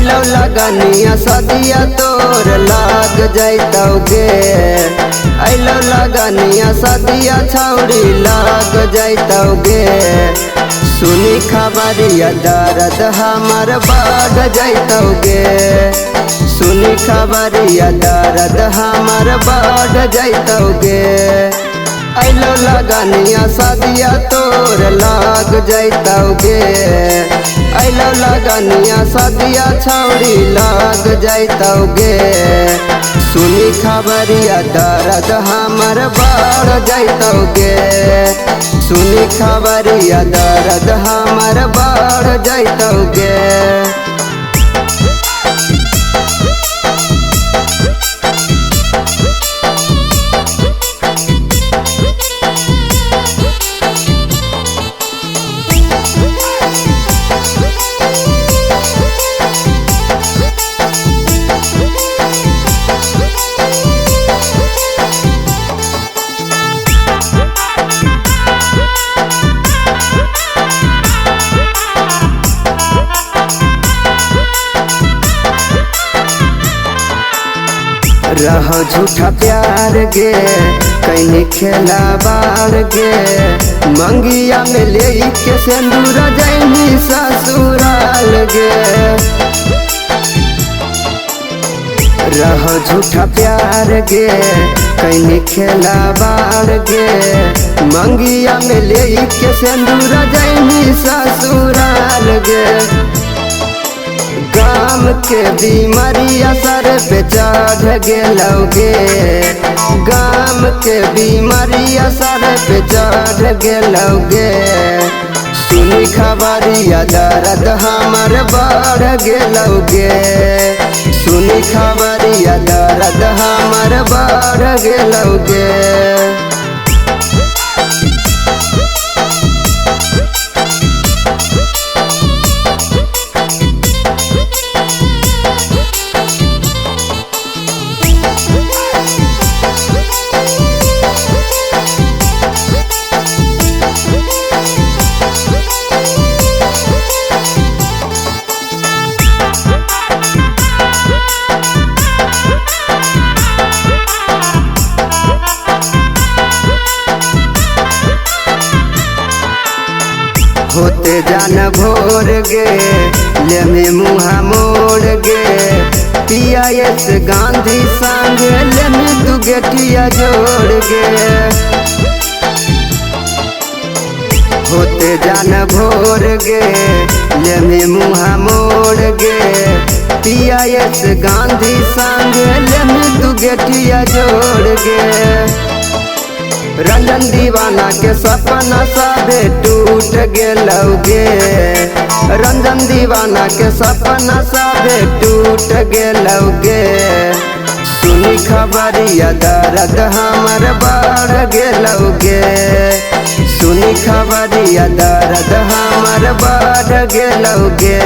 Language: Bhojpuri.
अलो लगनिया सदिया तोर लाग जैतौगे। अलो लगनिया सदिया छौड़ी लाग जैतौगे। सुनी खबरिया दर्द हमर बढ़ जैतौगे। सुनी खबरिया दर्द हमर बढ़ जैतौगे। अलो लगनिया सदिया तोर लाग जैतौगे। अलो लगनिया सदिया छौड़ी लाग जैतौगे। सुनी खबरिया दर्द हमर बढ़ जैतौगे। सुनी खबरिया दर्द हमर बढ़ जैतौगे। रहो झूठा प्यार गे कैनी खेला बार गे। मंगिया में ले के सिंदूर जैनी ससुराल गे। रहो झूठा प्यार गे कैनी खेला बार गे। मंगिया में ले के सिंदूर जैनी ससुराल गे। गाम के बीमारिया सर पे चढ़ गेलौगे। गाम के बीमारिया सर पे चढ़ गेलौगे। सुनी खबरिया दर्द हमर बढ़ गेलौगे। सुनी खबरिया दर्द हमर बढ़ गेलौगे। होते जान भोर गे लेमे मुहा मोड़ गे। PIS गांधी संग लेमे तू गेटिया जोड़ गे। होते जान भोर गे लेमे मुहा मोड़ गे। PIS गांधी संग लेमे तू गेटिया जोड़ गे। रंजन दीवाना के सपना सबे टूट गेलौगे। रंजन दीवाना के सपना सबे टूट गेलौगे। सुनी खबरिया दर्द हमर बढ़ गेलौगे। सुनी खबरिया दर्द हमर बढ़ गेलौगे।